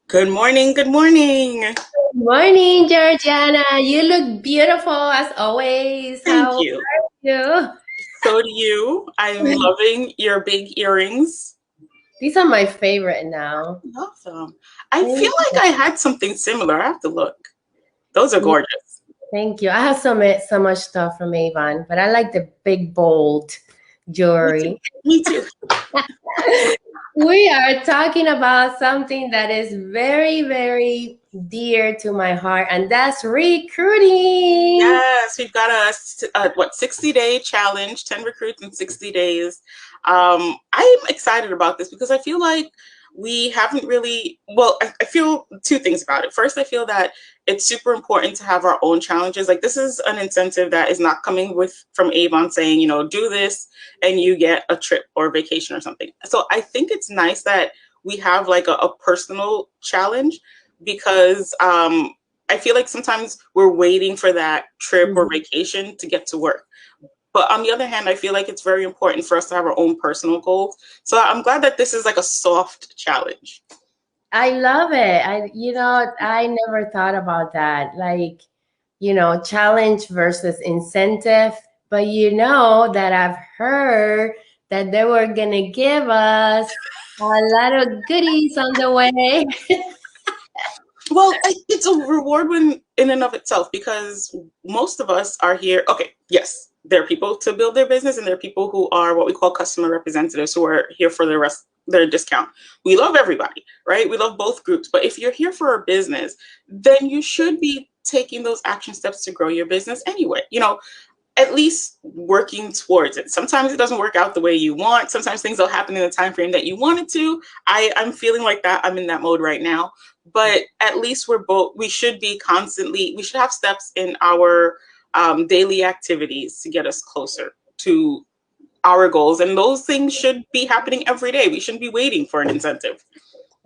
Good morning. Good morning. Morning, Georgiana. You look beautiful as always. Thank How you. are you? So do you. I'm loving your big earrings. These are my favorite now. Love them. I feel Thank like I had something similar. I have to look. Those are you. gorgeous. Thank you. I have so much stuff from Avon, but I like the big bold Me too. jewelry. Me too. We are talking about something that is very, very dear to my heart, and that's recruiting. Yes, we've got a 60-day challenge, 10 recruits in 60 days. I'm excited about this because I feel like we haven't really, well, I feel two things about it. First, I feel that it's super important to have our own challenges. Like this is an incentive that is not coming from Avon saying, do this and you get a trip or vacation or something. So I think it's nice that we have like a personal challenge because I feel like sometimes we're waiting for that trip or Mhm. vacation to get to work. But on the other hand, I feel like it's very important for us to have our own personal goals. So I'm glad that this is like a soft challenge. I love it. I never thought about that. Like, challenge versus incentive. But you know that I've heard that they were gonna give us a lot of goodies on the way. Well, it's a reward in and of itself because most of us are here. Okay, yes, there are people to build their business, and there are people who are what we call customer representatives who are here for their discount. We love everybody, right? We love both groups. But if you're here for a business, then you should be taking those action steps to grow your business anyway. At least working towards it. Sometimes it doesn't work out the way you want. Sometimes things will happen in the time frame that you want it to. I'm feeling like that. I'm in that mode right now. But at least we should be constantly, we should have steps in our daily activities to get us closer to our goals. And those things should be happening every day. We shouldn't be waiting for an incentive.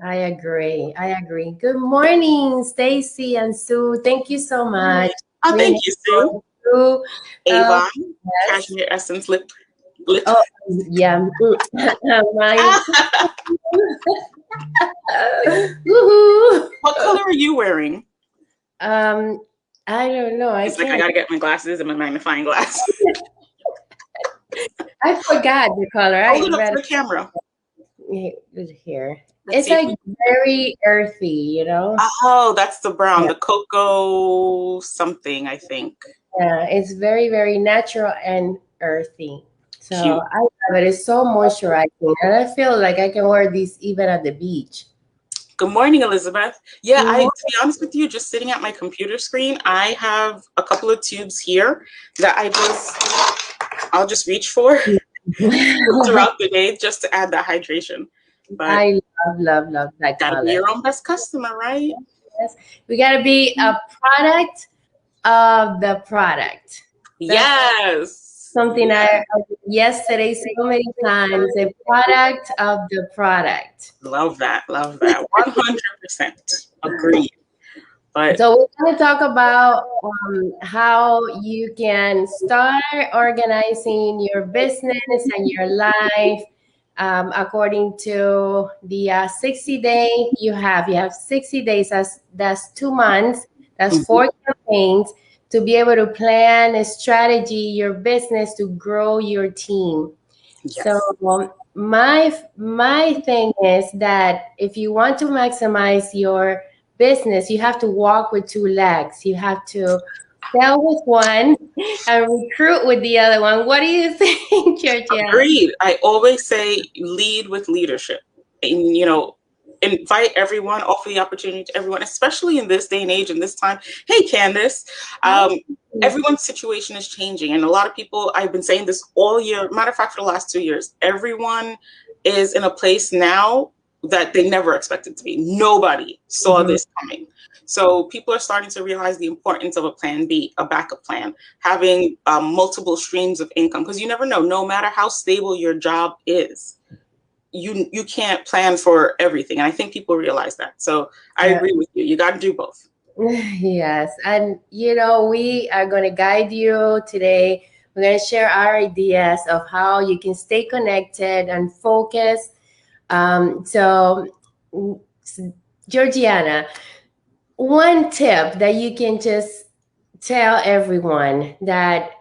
I agree. I agree. Good morning, Stacy and Sue. Thank you so much. Oh, Your name thank you, Sue. is Sue. Um, Avon, yes. Cashmere Essence Lip. Oh, yeah. Mine. Woohoo! What color are you wearing? Um, I don't know. I It's like I can't. gotta get my glasses and my magnifying glass. I forgot the color. Hold I it up to read the camera. it here. Let's It's see if like we. very earthy. Oh, that's the brown, Yeah, the cocoa something, I think. yeah. It's very, very natural and earthy. So Cute. I love it. It's so moisturizing, and I feel like I can wear these even at the beach. Good morning, Elizabeth. Yeah, Mhm. to be honest with you, just sitting at my computer screen, I have a couple of tubes here that I'll just reach for throughout the day just to add that hydration. But I love that gotta be color. your own best customer, right? Yes. We got to be a product of the product. That's Yes. something I Yes. heard yesterday so many times. A product of the product. Love that. Love that. 100% agreed. But So we're going to talk about how you can start organizing your business and your life according to the 60 day you have 60 days, that's 2 months, that's mhm, 4 campaigns to be able to plan a strategy your business to grow your team. So yes. my thing is that if you want to maximize your business, you have to walk with two legs. You have to sell with one and recruit with the other one. What do you think, Georgiana? Agreed. I always say lead with leadership. And, invite everyone, offer the opportunity to everyone, especially in this day and age and this time. Hey, Candace. Hi. Everyone's situation is changing. And a lot of people, I've been saying this all year, matter of fact, for the last 2 years, everyone is in a place now that they never expected to be. Nobody saw Mhm. this coming. So people are starting to realize the importance of a plan B, a backup plan, having multiple streams of income, because you never know. No matter how stable your job is, you can't plan for everything, and I think people realize that. So I Yeah. agree with you. You got to do both. Yes, and we are going to guide you today. We're going to share our ideas of how you can stay connected and focused. So Georgiana, one tip that you can just tell everyone that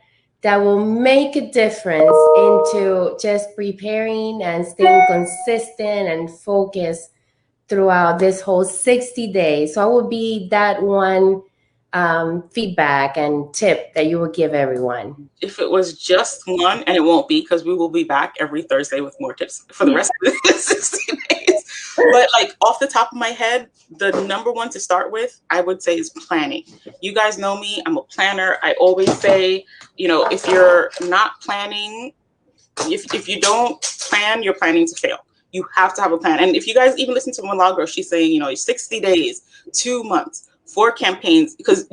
will make a difference into just preparing and staying consistent and focused throughout this whole 60 days. So, what would be that one feedback and tip that you would give everyone? If it was just one, and it won't be because we will be back every Thursday with more tips for the rest of the 60 days. But like off the top of my head, the number one to start with, I would say, is planning. You guys know me, I'm a planner. I always say, if you're not planning, if you don't plan, you're planning to fail. You have to have a plan. And if you guys even listen to Milagros, she's saying, 60 days, 2 months, 4 campaigns, because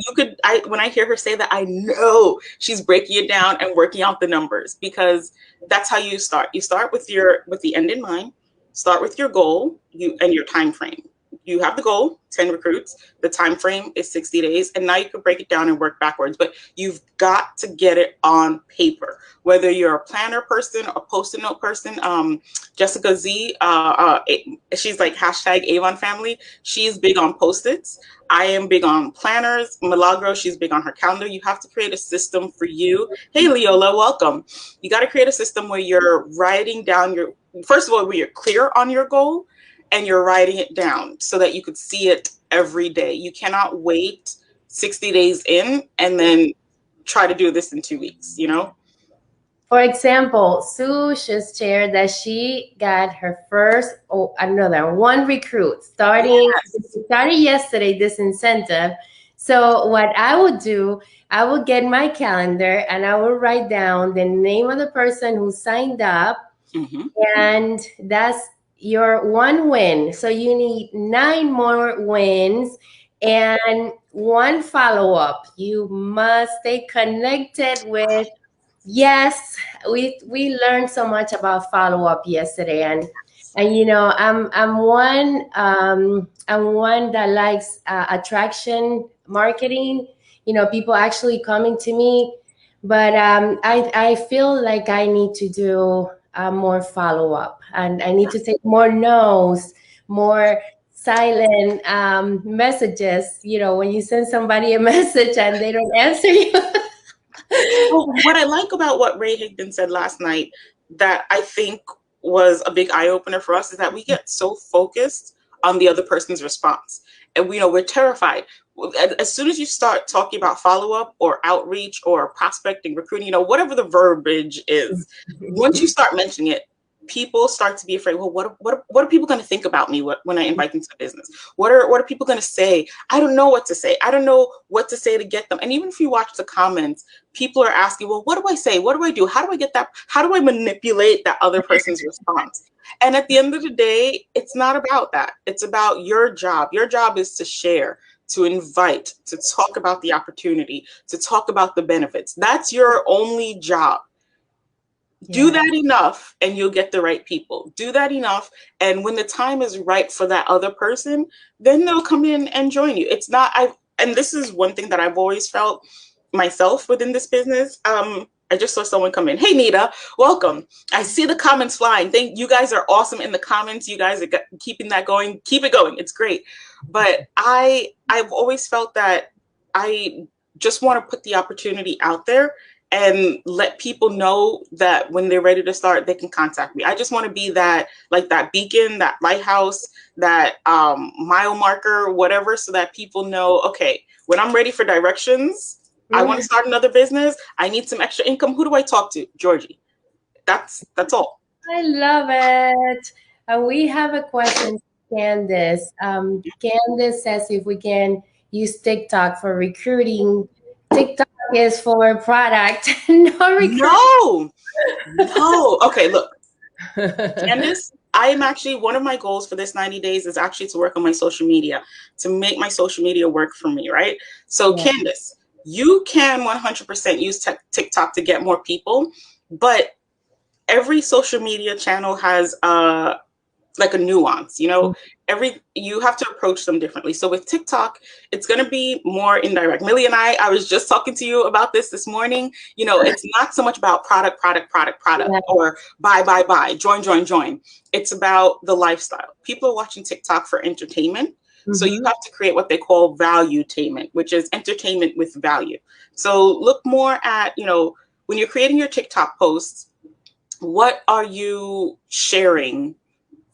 when I hear her say that, I know she's breaking it down and working out the numbers, because that's how you start. You start with the end in mind, start with your goal, and your time frame. You have the goal, 10 recruits. The time frame is 60 days. And now you can break it down and work backwards. But you've got to get it on paper. Whether you're a planner person, a post-it note person, Jessica Z, she's like #Avon family. She's big on post-its. I am big on planners. Milagros, she's big on her calendar. You have to create a system for you. Hey, Leola, welcome. You got to create a system where you're writing down first of all, where you're clear on your goal, and you're writing it down so that you could see it every day. You cannot wait 60 days in and then try to do this in 2 weeks, For example, Sue just shared that she got her first, another one recruit started yesterday, this incentive. So what I would do, I would get my calendar and I would write down the name of the person who signed up. Mm-hmm. And that's your one win. So you need 9 more wins and 1 follow-up. You must stay connected with. Yes, we learned so much about follow-up yesterday, and I'm one that likes attraction marketing. People actually coming to me, but I feel like I need to do more follow-up, and I need to take more no's, more silent messages. When you send somebody a message and they don't answer you. What I like about what Ray Higdon said last night that I think was a big eye-opener for us is that we get so focused on the other person's response. And we're terrified. As soon as you start talking about follow-up or outreach or prospecting, recruiting, whatever the verbiage is, once you start mentioning it, people start to be afraid. Well, what are people going to think about me when I invite them to the business? What are people going to say? I don't know what to say. I don't know what to say to get them. And even if you watch the comments, people are asking, well, what do I say? What do I do? How do I get that? How do I manipulate that other person's response? And at the end of the day, it's not about that. It's about your job. Your job is to share, to invite, to talk about the opportunity, to talk about the benefits. That's your only job. Do that enough and you'll get the right people. Do that enough, and when the time is right for that other person, then they'll come in and join you. It's not, and this is one thing that I've always felt myself within this business. I just saw someone come in. Hey, Nita, welcome. I see the comments flying. You guys are awesome in the comments. You guys are keeping that going. Keep it going. It's great. But I've always felt that I just want to put the opportunity out there and let people know that when they're ready to start, they can contact me. I just want to be that beacon, that lighthouse, that mile marker, whatever, so that people know, okay, when I'm ready for directions, I want to start another business, I need some extra income. Who do I talk to? Georgie. That's all. I love it. We have a question, Candace. Candace says if we can use TikTok for recruiting. TikTok is for product, no recruiting. No. Okay, look. Candace, I am actually, one of my goals for this 90 days is actually to work on my social media, to make my social media work for me, right? So Candace, you can 100% use TikTok to get more people, but every social media channel has like a nuance, you have to approach them differently. So with TikTok, it's going to be more indirect. Millie and I was just talking to you about this morning. It's not so much about product, or buy, join. It's about the lifestyle. People are watching TikTok for entertainment. So you Mm-hmm. have to create what they call valuetainment, which is entertainment with value. So look more at, when you're creating your TikTok posts, what are you sharing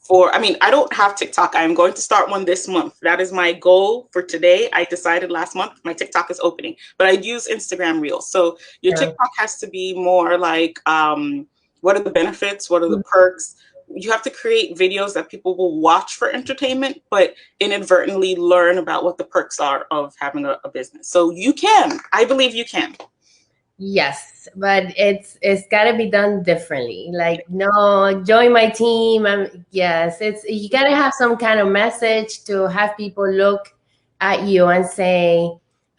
I mean, I don't have TikTok. I'm going to start one this month. That is my goal for today. I decided last month my TikTok is opening, but I use Instagram Reels. So your Yeah. TikTok has to be more like, what are the benefits? What are the perks? You have to create videos that people will watch for entertainment, but inadvertently learn about what the perks are of having a business. So you can, I believe you can. Yes, but it's got to be done differently. Like, no, join my team. Yes, it's you got to have some kind of message to have people look at you and say,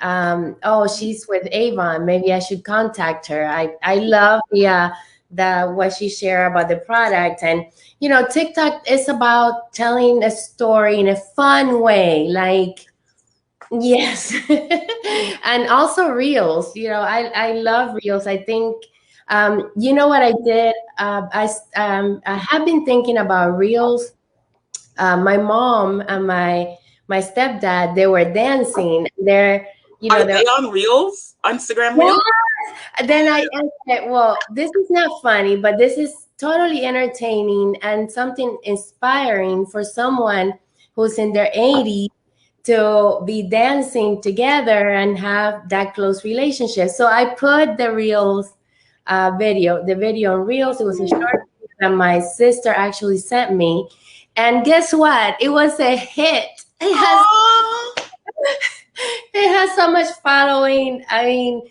"Oh, she's with Avon. Maybe I should contact her." I love the what she shared about the product, and TikTok is about telling a story in a fun way, like. Yes. And also reels. I love reels. I think you know what I did? I have been thinking about reels. My mom and my stepdad, they were dancing. Are They're they on Reels? Instagram yeah. Reels? Then I said, well, this is not funny, but this is totally entertaining and something inspiring for someone who's in their 80s to be dancing together and have that close relationship. So I put the Reels the video on Reels. It was a short video that my sister actually sent me. And guess what? It was a hit. Aww. It has so much following. I mean,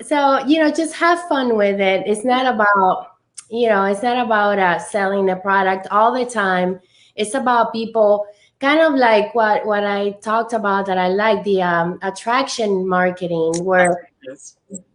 so just have fun with it. It's not about selling the product all the time. It's about people, kind of like what I talked about, that I like, the attraction marketing, where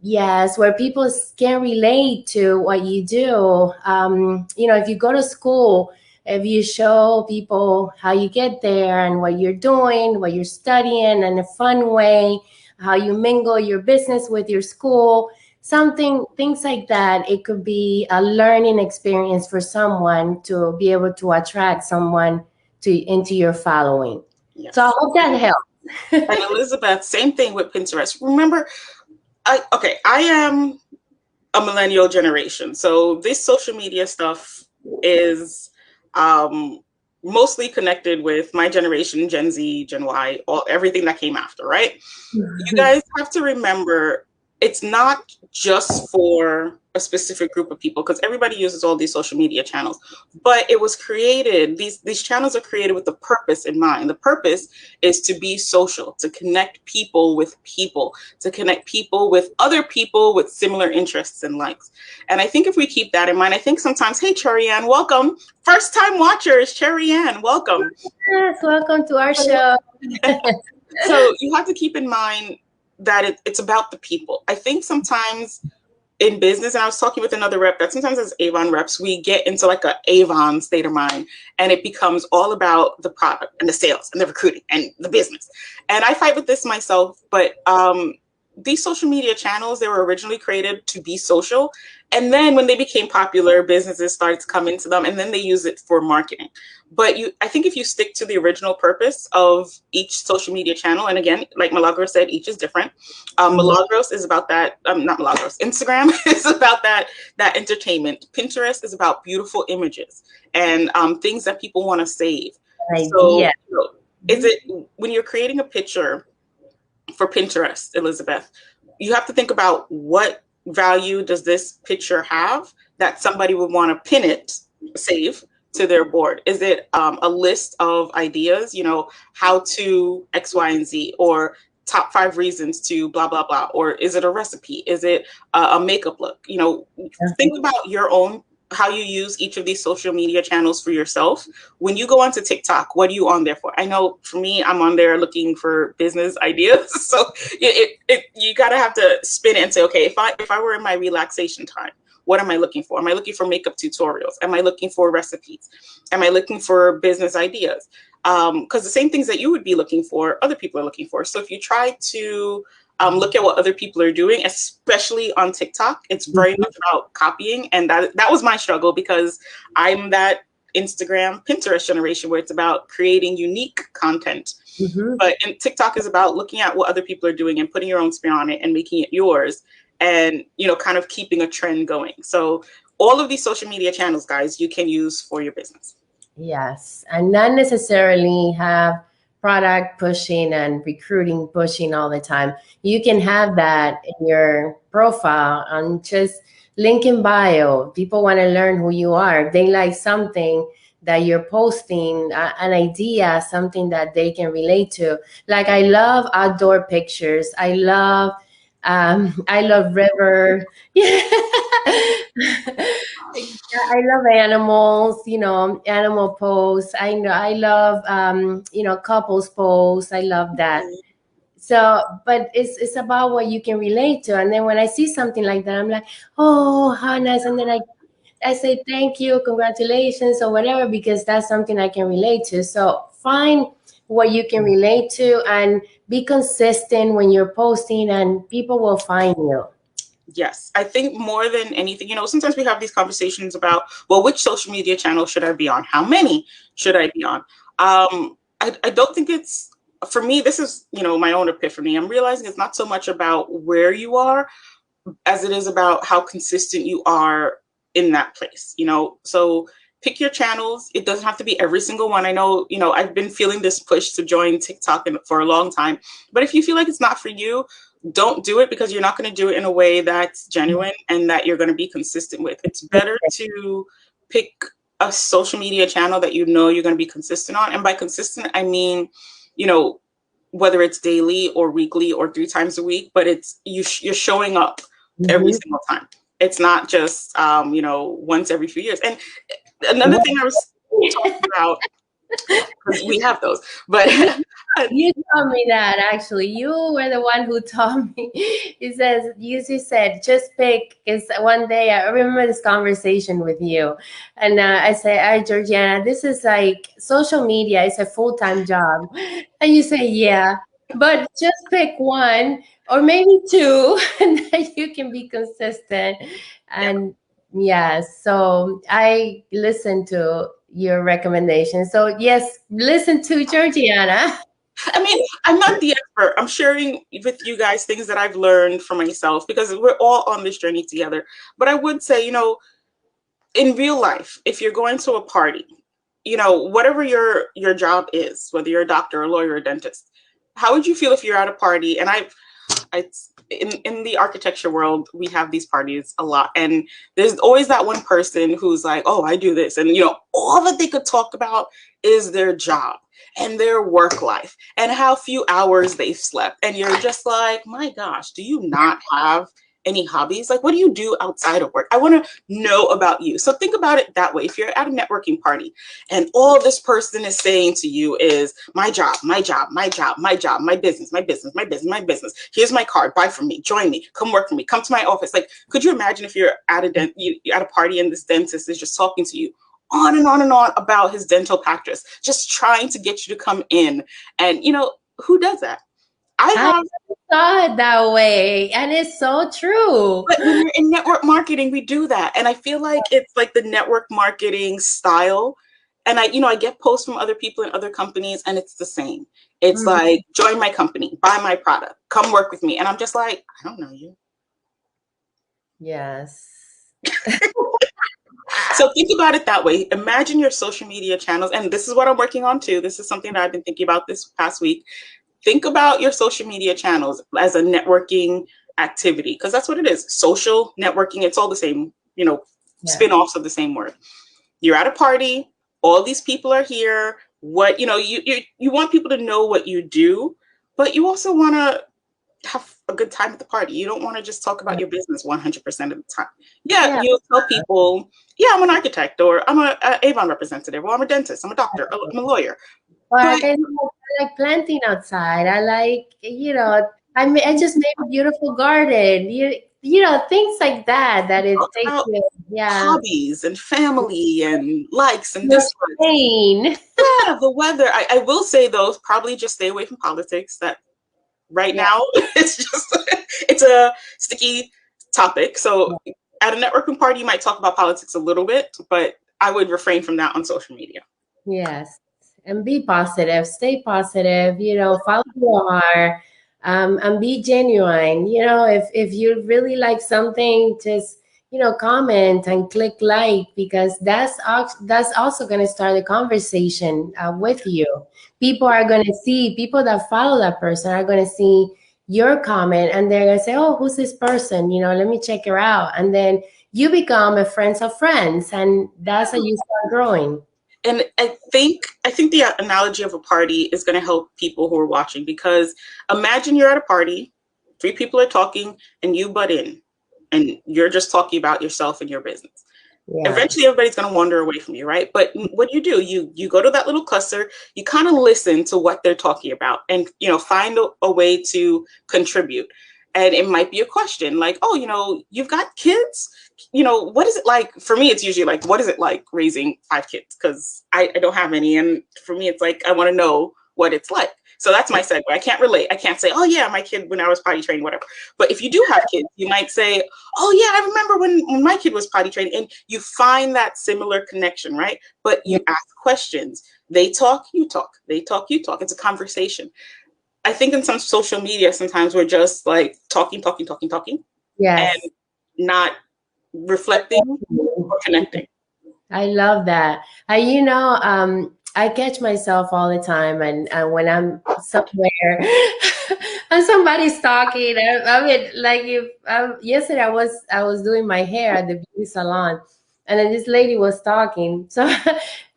yes, where people can relate to what you do. If you go to school, if you show people how you get there and what you're doing, what you're studying in a fun way, how you mingle your business with your school, things like that. It could be a learning experience for someone to be able to attract someone into your following. So I Yes. hope that helps. And Elizabeth, same thing with Pinterest. Remember, I am a millennial generation, so this social media stuff is mostly connected with my generation, Gen Z, Gen Y, everything that came after, right? You guys have to remember, it's not just for a specific group of people, because everybody uses all these social media channels, but it was created, these channels are created with the purpose in mind. The purpose is to be social, to connect people with people, to connect people with other people with similar interests and likes. And I think if we keep that in mind, I think sometimes, hey, Cherry Ann, welcome. First time watchers, Cherry Ann, welcome. Yes, welcome to our show. So you have to keep in mind that it's about the people. I think sometimes in business, and I was talking with another rep, that sometimes as Avon reps, we get into like a Avon state of mind, and it becomes all about the product and the sales and the recruiting and the business. And I fight with this myself, but these social media channels, they were originally created to be social. And then when they became popular, businesses started to come into them, and then they use it for marketing. But I think if you stick to the original purpose of each social media channel, and again, like Milagros said, each is different. Milagros is about that, not Milagros, Instagram is about that entertainment. Pinterest is about beautiful images and things that people want to save. So, Idea. is it, when you're creating a picture for Pinterest, Elizabeth, you have to think about what value does this picture have that somebody would want to pin it, save to their board. Is it a list of ideas, how to X, Y, and Z, or top 5 reasons to blah, blah, blah? Or is it a recipe? Is it a makeup look? Think about your own, how you use each of these social media channels for yourself. When you go onto TikTok, what are you on there for? I know for me, I'm on there looking for business ideas. So you gotta have to spin it and say, okay, if I were in my relaxation time, what am I looking for? Am I looking for makeup tutorials? Am I looking for recipes? Am I looking for business ideas? Because the same things that you would be looking for, other people are looking for. So if you try to look at what other people are doing, especially on TikTok, it's very much about copying. And that was my struggle, because I'm that Instagram, Pinterest generation where it's about creating unique content. Mm-hmm. But and TikTok is about looking at what other people are doing and putting your own spin on it and making it yours, and kind of keeping a trend going. So all of these social media channels, guys, you can use for your business. Yes, and not necessarily have product pushing and recruiting pushing all the time. You can have that in your profile and just link in bio. People want to learn who you are. If they like something that you're posting, an idea, something that they can relate to. Like I love outdoor pictures. I love river. I love animals, animal posts. I know I love couples posts. I love that. So, but it's about what you can relate to. And then when I see something like that, I'm like, oh, how nice. And then I say thank you, congratulations, or whatever, because that's something I can relate to. So find what you can relate to and be consistent when you're posting, and people will find you. Yes, I think more than anything, sometimes we have these conversations about, well, which social media channel should I be on? How many should I be on? I don't think it's, for me, this is, my own epiphany. I'm realizing it's not so much about where you are as it is about how consistent you are in that place, So pick your channels. It doesn't have to be every single one. I know, I've been feeling this push to join TikTok for a long time, but if you feel like it's not for you, don't do it, because you're not going to do it in a way that's genuine and that you're going to be consistent with. It's better to pick a social media channel that you're going to be consistent on. And by consistent, I mean, whether it's daily or weekly or 3 times a week, but it's you're showing up every single time. It's not just once every few years. And another thing I was talking about, because we have those, but you told me that actually. You were the one who told me. You said just pick. Because one day I remember this conversation with you, and I said, "Hey, Georgiana, this is like social media. It's a full-time job," and you say, "Yeah, but just pick one or maybe two, and then you can be consistent." And yes, so I listened to your recommendation. So yes, listen to Georgiana. I mean, I'm not the expert. I'm sharing with you guys things that I've learned for myself, because we're all on this journey together. But I would say, in real life, if you're going to a party, whatever your job is, whether you're a doctor, a lawyer, a dentist, how would you feel if you're at a party? And in the architecture world, we have these parties a lot, and there's always that one person who's like, oh, I do this, and all that they could talk about is their job and their work life and how few hours they've slept, and you're just like, my gosh, do you not have any hobbies? Like, what do you do outside of work? I want to know about you. So think about it that way. If you're at a networking party and all this person is saying to you is my job, my job, my job, my job, my business, my business, my business, my business. Here's my card. Buy from me. Join me. Come work for me. Come to my office. Like, could you imagine if you're at at a party and this dentist is just talking to you on and on and on about his dental practice, just trying to get you to come in? And who does that? I saw it that way, and it's so true. But when you're in network marketing, we do that. And I feel like it's like the network marketing style. And I get posts from other people in other companies, and it's the same. It's like, join my company, buy my product, come work with me. And I'm just like, I don't know you. Yes. So think about it that way. Imagine your social media channels. And this is what I'm working on too. This is something that I've been thinking about this past week. Think about your social media channels as a networking activity, because that's what it is. Social networking, it's all the same, spin-offs of the same word. You're at a party, all these people are here. What, you want people to know what you do, but you also want to have a good time at the party. You don't want to just talk about your business 100% of the time. Yeah. You'll tell people, yeah, I'm an architect, or I'm a Avon representative, or I'm a dentist, I'm a doctor, I'm a lawyer. Or I like planting outside. I like, I just made a beautiful garden. Things like that. That it takes you, hobbies and family and likes and dislikes. Yeah, the weather. I will say, though, probably just stay away from politics. That right now it's a sticky topic. So at a networking party, you might talk about politics a little bit, but I would refrain from that on social media. Yes. And be positive, stay positive, you know, follow your heart, and be genuine. You know, if you really like something, just, you know, comment and click like, because that's also going to start a conversation with you. People are going to see, people that follow that person are going to see your comment, and they're going to say, oh, who's this person? You know, let me check her out. And then you become a friends of friends, and that's how you start growing. And I think the analogy of a party is going to help people who are watching, because imagine you're at a party, three people are talking, and you butt in, and you're just talking about yourself and your business. Yeah. Eventually everybody's going to wander away from you, right? But what do, you go to that little cluster, you kind of listen to what they're talking about, and find a way to contribute. And it might be a question like, oh, you've got kids, what is it like? For me, it's usually like, what is it like raising 5 kids? Because I don't have any, and for me it's like, I want to know what it's like. So that's my segue. I can't relate. I can't say, oh yeah, my kid when I was potty trained, whatever. But if you do have kids, you might say, oh yeah, I remember when my kid was potty trained, and you find that similar connection, right? But Yeah. you ask questions. They talk, you talk. They talk, you talk. It's a conversation. I think in some social media, sometimes we're just like talking, and Yes. not reflecting or connecting. I love that. I catch myself all the time, and when I'm somewhere and somebody's talking, I mean, like if yesterday I was doing my hair at the beauty salon, and then this lady was talking, so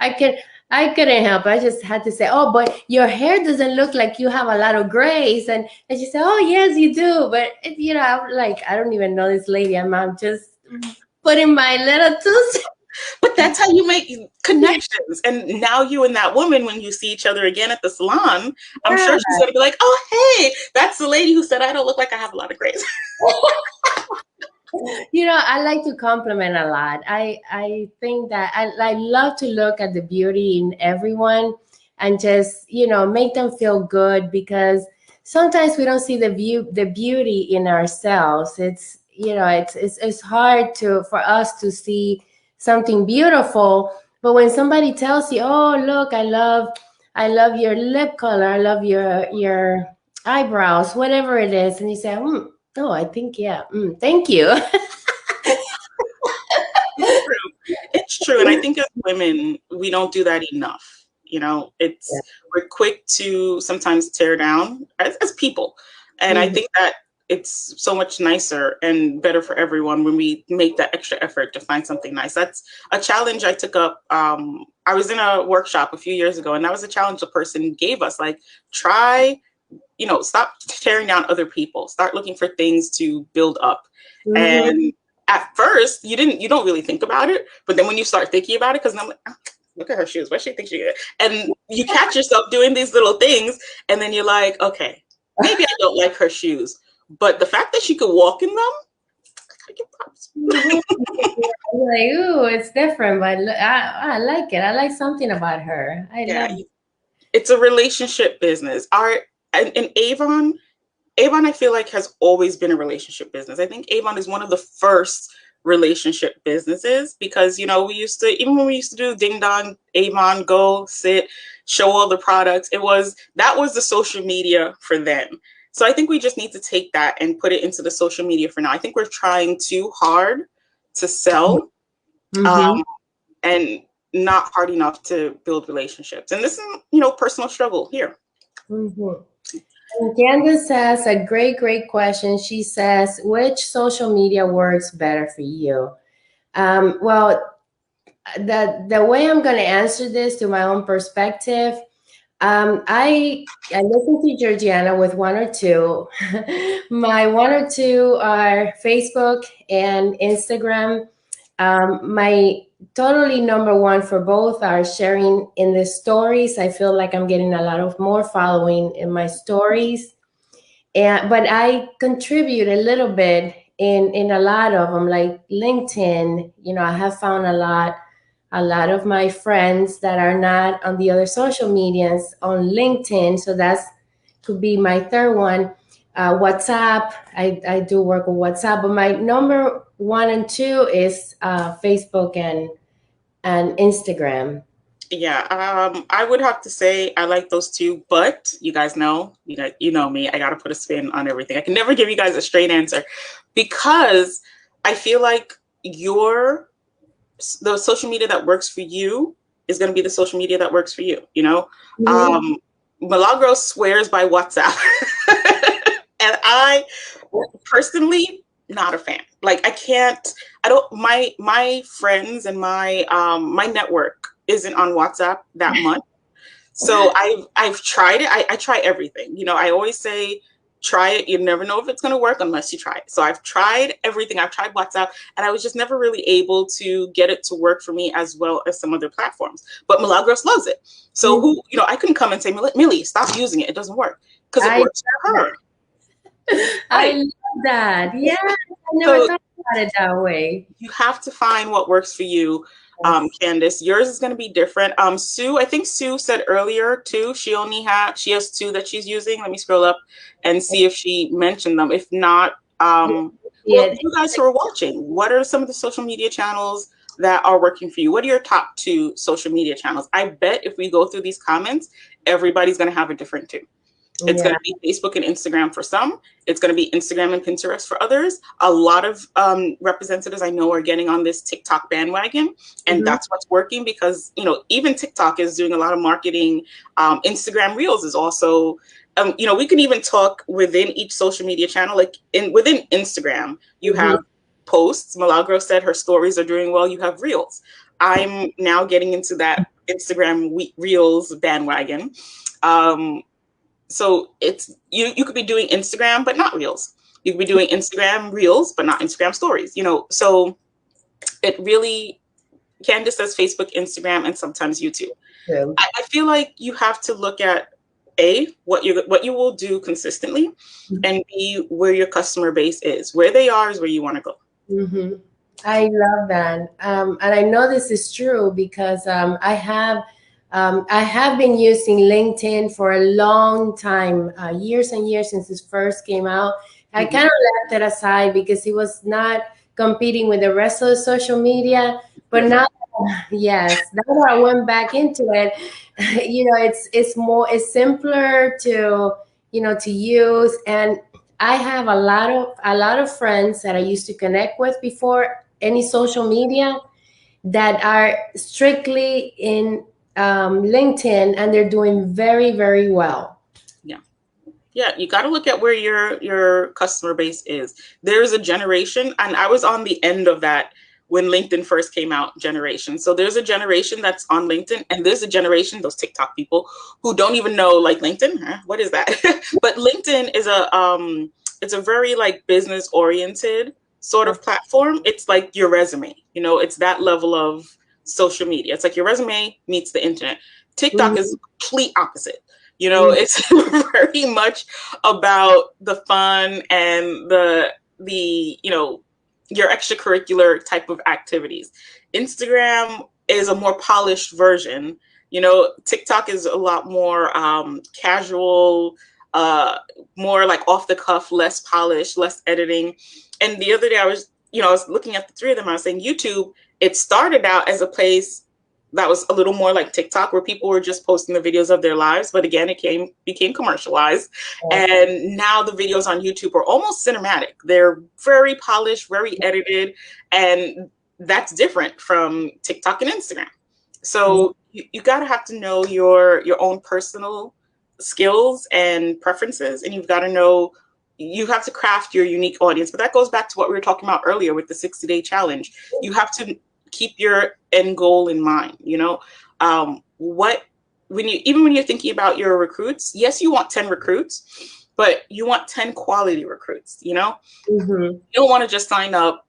I can I couldn't help. I just had to say, "Oh, but your hair doesn't look like you have a lot of grays," and she said, "Oh, yes, you do." But I'm like, I don't even know this lady. I'm just putting my little two. But that's how you make connections. And now you and that woman, when you see each other again at the salon, I'm sure she's going to be like, oh, hey, that's the lady who said I don't look like I have a lot of grays. I like to compliment a lot. I think that I love to look at the beauty in everyone and just, make them feel good, because sometimes we don't see the beauty in ourselves. It's hard for us to see something beautiful, but when somebody tells you, "Oh, look, I love your lip color. I love your eyebrows, whatever it is," and you say, "Oh, I think, yeah, thank you." It's true. It's true. And I think as women, we don't do that enough. We're quick to sometimes tear down as people. And I Mhm. think that it's so much nicer and better for everyone when we make that extra effort to find something nice. That's a challenge I took up. I was in a workshop a few years ago, and that was a challenge the person gave us. Like, try, stop tearing down other people. Start looking for things to build up. Mhm. And at first, you don't really think about it, but then when you start thinking about it, because I'm like, oh, look at her shoes. What she thinks she is? And you catch yourself doing these little things, and then you're like, okay, maybe I don't like her shoes, but the fact that she could walk in them, I give props. Mhm. Like, ooh, it's different, but I like it. I like something about her. I Yeah, love it. it's a relationship business. And Avon, I feel like, has always been a relationship business. I think Avon is one of the first relationship businesses, because even when we used to do Ding Dong, Avon, go sit, show all the products, that was the social media for them. So I think we just need to take that and put it into the social media for now. I think we're trying too hard to sell, Mm-hmm. um, and not hard enough to build relationships. And this is, personal struggle here. Mm-hmm. And Candace says a great, great question. She says, which social media works better for you? Well, the way I'm going to answer this to my own perspective, I listen to Georgiana with one or two. My one or two are Facebook and Instagram. My totally number one for both are sharing in the stories. I feel like I'm getting a lot of more following in my stories, and but I contribute a little bit in a lot of them, like LinkedIn. I have found a lot of my friends that are not on the other social medias on LinkedIn. So that's could be my third one. WhatsApp, I do work with WhatsApp, but my number one and two is Facebook and Instagram. Yeah, I would have to say I like those two, but you guys know, you know me, I gotta put a spin on everything. I can never give you guys a straight answer because I feel like the social media that works for you is gonna be the social media that works for you, you know? Mhm. Um, Milagros swears by WhatsApp. And I personally not a fan. Like I don't my friends and my network isn't on WhatsApp that much. So I've tried it. I try everything. You know, I always say try it. You never know if it's gonna work unless you try it. So I've tried everything. I've tried WhatsApp and I was just never really able to get it to work for me as well as some other platforms. But Milagros loves it. So Mhm. who, I couldn't come and say, Millie, stop using it. It doesn't work. Because it I works for her. I Right. love that. Yeah, I never So thought about it that way. you have to find what works for you, Yes. Candace. Yours is going to be different. Sue, I think Sue said earlier too. She has two that she's using. Let me scroll up and see if she mentioned them. If not, well, Yeah. you guys who are watching, what are some of the social media channels that are working for you? What are your top two social media channels? I bet if we go through these comments, everybody's going to have a different two. It's going Yeah. to be Facebook and Instagram for some. It's going to be Instagram and Pinterest for others. A lot of representatives I know are getting on this TikTok bandwagon, and Mhm. that's what's working because even TikTok is doing a lot of marketing. Instagram Reels is also, we can even talk within each social media channel. Like within Instagram, you Mhm. have posts. Milagro said her stories are doing well. You have Reels. I'm now getting into that Instagram Reels bandwagon. Um, so it's you could be doing Instagram but not Reels. You could be doing Instagram Reels but not Instagram Stories. So it really, Candace says Facebook, Instagram, and sometimes YouTube. True. I feel like you have to look at what you will do consistently, and B, where your customer base is. Where they are is where you want to go. Mm-hmm. I love that, and I know this is true because I have been using LinkedIn for a long time, years and years since it first came out. I Mm-hmm. kind of left it aside because it was not competing with the rest of the social media. But You're now, fine. yes, now that I went back into it, it's simpler to to use, and I have a lot of friends that I used to connect with before any social media that are strictly in LinkedIn, and they're doing very, very well. Yeah. Yeah, you got to look at where your customer base is. There's a generation, and I was on the end of that when LinkedIn first came out generation. So there's a generation that's on LinkedIn, and there's a generation, those TikTok people, who don't even know like LinkedIn. Huh? What is that? But LinkedIn is it's a very like business oriented sort of platform. It's like your resume. It's that level of social media. It's like your resume meets the internet. TikTok is Mhm, the complete opposite. mhm, It's very much about the fun and the your extracurricular type of activities. Instagram is a more polished version. TikTok is a lot more casual, more like off the cuff, less polished, less editing. And the other day I was looking at the three of them. I was saying YouTube, it started out as a place that was a little more like TikTok where people were just posting the videos of their lives. But again, became commercialized. yes, And now the videos on YouTube are almost cinematic. They're very polished, very edited. And that's different from TikTok and Instagram. yeah, So you gotta have to know your own personal skills and preferences, and you have to craft your unique audience. But that goes back to what we were talking about earlier with the 60-day challenge. You have to keep your end goal in mind. What when you're thinking about your recruits, yes, you want 10 recruits, but you want 10 quality recruits. mhm, You don't want to just sign up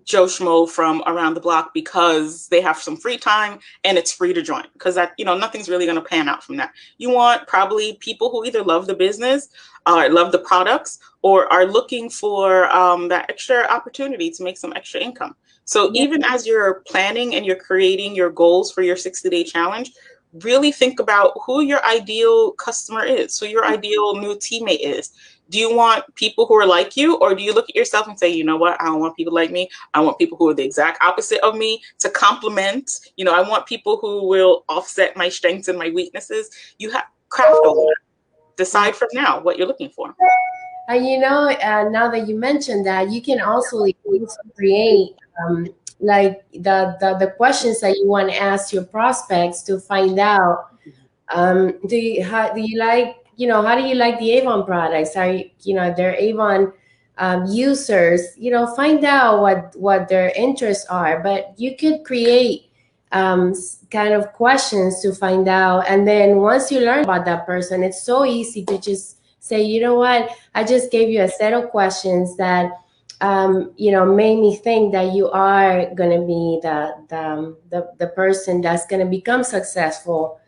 Joe Schmo from around the block because they have some free time and it's free to join, because that nothing's really going to pan out from that. You want probably people who either love the business or love the products or are looking for that extra opportunity to make some extra income. So yeah, even as you're planning and you're creating your goals for your 60-day challenge, really think about who your ideal customer is, who your ideal new teammate is. Do you want people who are like you, or do you look at yourself and say, you know what, I don't want people like me. I want people who are the exact opposite of me to complement. I want people who will offset my strengths and my weaknesses. You have craft all that. Decide from now what you're looking for. And now that you mentioned that, you can also create like the questions that you want to ask your prospects to find out. Do you like, how do you like the Avon products? Are they're Avon users? Find out what their interests are. But you could create kind of questions to find out, and then once you learn about that person, it's so easy to just say, you know what, I just gave you a set of questions that made me think that you are going to be the person that's going to become successful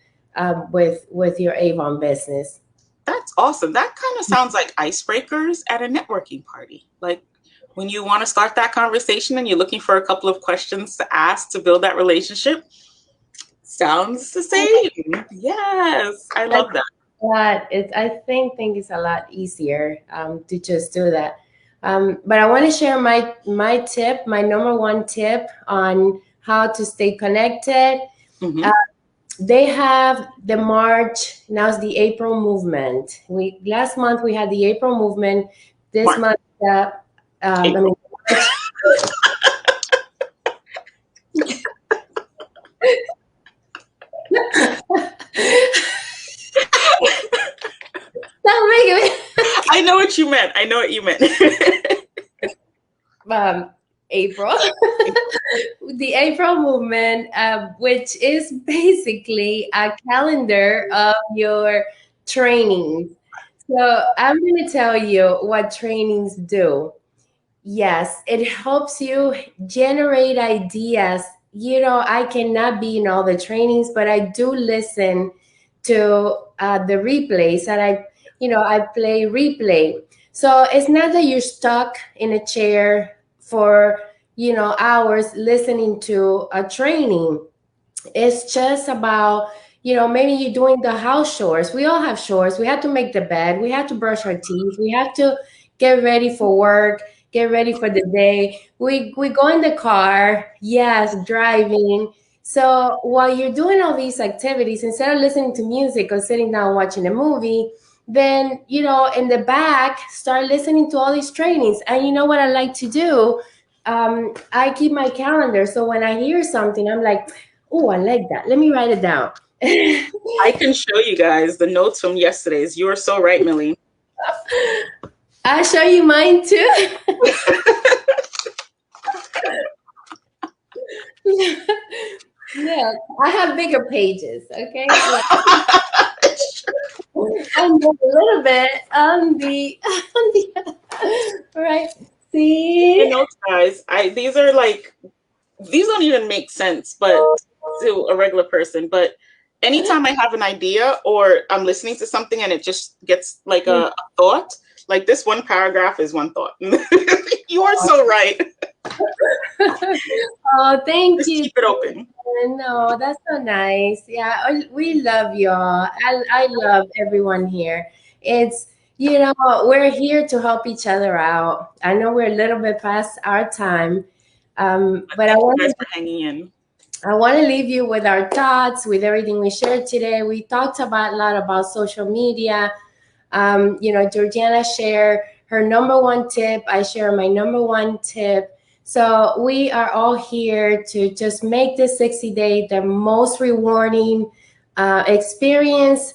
with your Avon business. That's awesome. That kind of sounds like icebreakers at a networking party. Like when you want to start that conversation and you're looking for a couple of questions to ask to build that relationship. Sounds the same. Yes, I love that. I think it's a lot easier to just do that. But I want to share my tip, my number one tip on how to stay connected. Mm-hmm. They have the March, now it's the April movement. Last month we had the April movement. This month, I mean, Stop making me. I know what you meant. April. The April movement, which is basically a calendar of your trainings. So I'm going to tell you what trainings do. Yes, it helps you generate ideas. I cannot be in all the trainings, but I do listen to the replays, and I play replay. So it's not that you're stuck in a chair for, hours listening to a training. It's just about, maybe you're doing the house chores. We all have chores. We have to make the bed. We have to brush our teeth. We have to get ready for work, get ready for the day. We go in the car, yes, driving. So while you're doing all these activities, instead of listening to music or sitting down watching a movie, then, in the back, start listening to all these trainings. And you know what I like to do? I keep my calendar. So when I hear something, I'm like, oh, I like that. Let me write it down. I can show you guys the notes from yesterday's. You are so right, Millie. I'll show you mine too. Yeah, I have bigger pages, okay? And a little bit on the right. See? The notes, guys. These don't even make sense, but to a regular person. But anytime I have an idea or I'm listening to something and it just gets like a thought, like this one paragraph is one thought. You are so right. Oh, thank Just you. keep it open. No, that's so nice. Yeah, we love y'all. I love everyone here. It's, we're here to help each other out. I know we're a little bit past our time, but I want you guys for hanging in. I want to leave you with our thoughts, with everything we shared today. We talked about a lot about social media. Georgiana shared her number one tip. I share my number one tip. So we are all here to just make this 60-day the most rewarding experience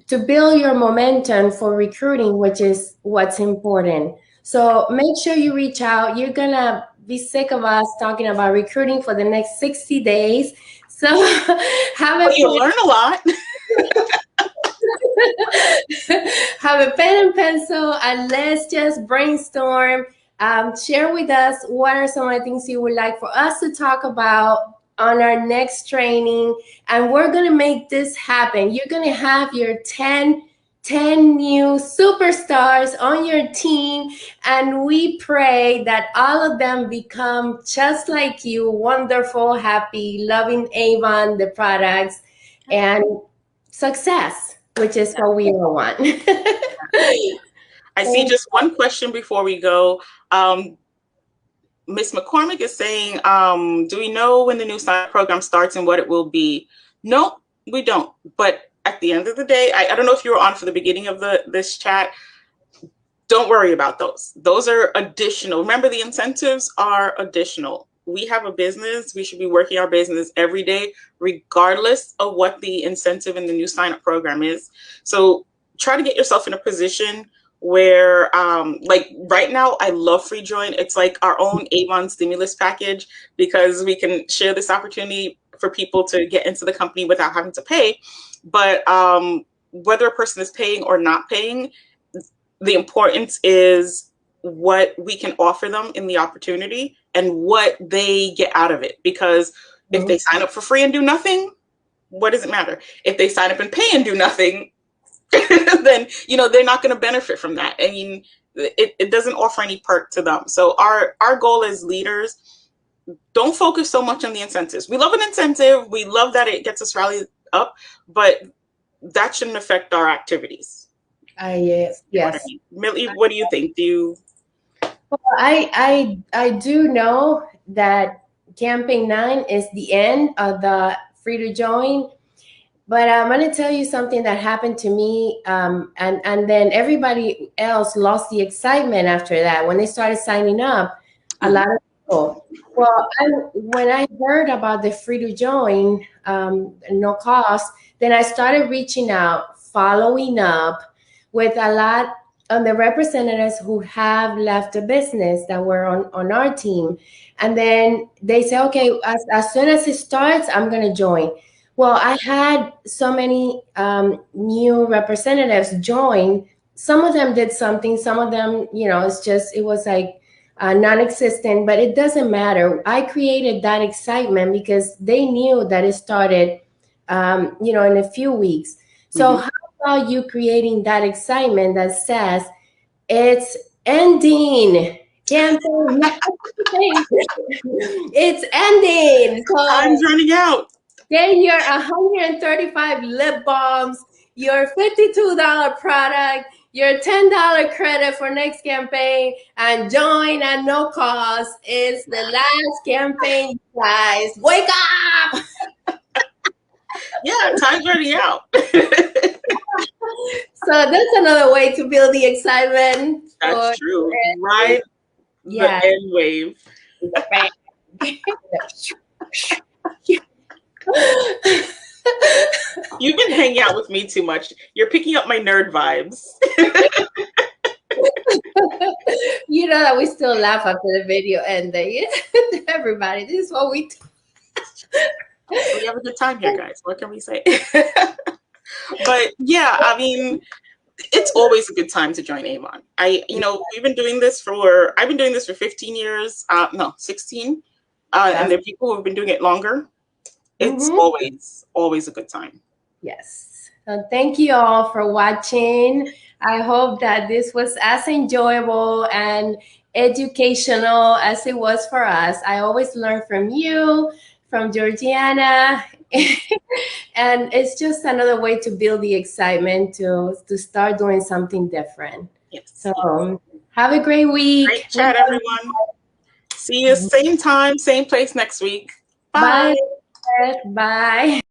to build your momentum for recruiting, which is what's important. So make sure you reach out. You're going to be sick of us talking about recruiting for the next 60 days. So you'll learn a lot. Have a pen and pencil and let's just brainstorm. Share with us what are some of the things you would like for us to talk about on our next training. And we're going to make this happen. You're going to have your 10 new superstars on your team. And we pray that all of them become just like you, wonderful, happy, loving Avon, the products. and success, which is what we all want. I see just one question before we go. Miss McCormick is saying, do we know when the new sign program starts and what it will be? No, we don't. But at the end of the day, I don't know if you were on for the beginning of this chat. Don't worry about those. Those are additional. Remember, the incentives are additional. We have a business. We should be working our business every day, regardless of what the incentive in the new sign-up program is. So try to get yourself in a position where, like right now, I love Free Join. It's like our own Avon stimulus package because we can share this opportunity for people to get into the company without having to pay. But whether a person is paying or not paying, the importance is what we can offer them in the opportunity and what they get out of it. Because if they sign up for free and do nothing, what does it matter? If they sign up and pay and do nothing, then they're not going to benefit from that. I mean, it doesn't offer any perk to them. So our goal as leaders, don't focus so much on the incentives. We love an incentive. We love that it gets us rallied up, but that shouldn't affect our activities. Yes. Millie, what do you think? Well, I do know that campaign 9 is the end of the free to join, but I'm going to tell you something that happened to me, and then everybody else lost the excitement after that when they started signing up. A lot of people. Well, when I heard about the free to join, no cost, then I started reaching out, following up with a lot of the representatives who have left the business that were on our team. And then they say, okay, as soon as it starts, I'm going to join. Well, I had so many new representatives join. Some of them did something. Some of them, it was like non-existent, but it doesn't matter. I created that excitement because they knew that it started, in a few weeks. So how about you creating that excitement that says it's ending? Campaign. It's ending. So time's running out. get your 135 lip balms, your $52 product, your $10 credit for next campaign, and join at no cost. It's the last campaign, guys. Wake up! Yeah, time's running out. So that's another way to build the excitement. That's true. Ride the end wave. You've been hanging out with me too much. You're picking up my nerd vibes. You know that we still laugh after the video ended. Everybody, this is what we do. We have a good time here, guys. What can we say? But yeah, I mean, it's always a good time to join Avon. I've been doing this for 15 years. No, 16. And there are people who have been doing it longer. It's always a good time. Yes. So thank you all for watching. I hope that this was as enjoyable and educational as it was for us. I always learn from you, from Georgiana. And it's just another way to build the excitement to start doing something different. Yes. So have a great week. Great chat, everyone. See you same time, same place next week. Bye. Bye. Bye.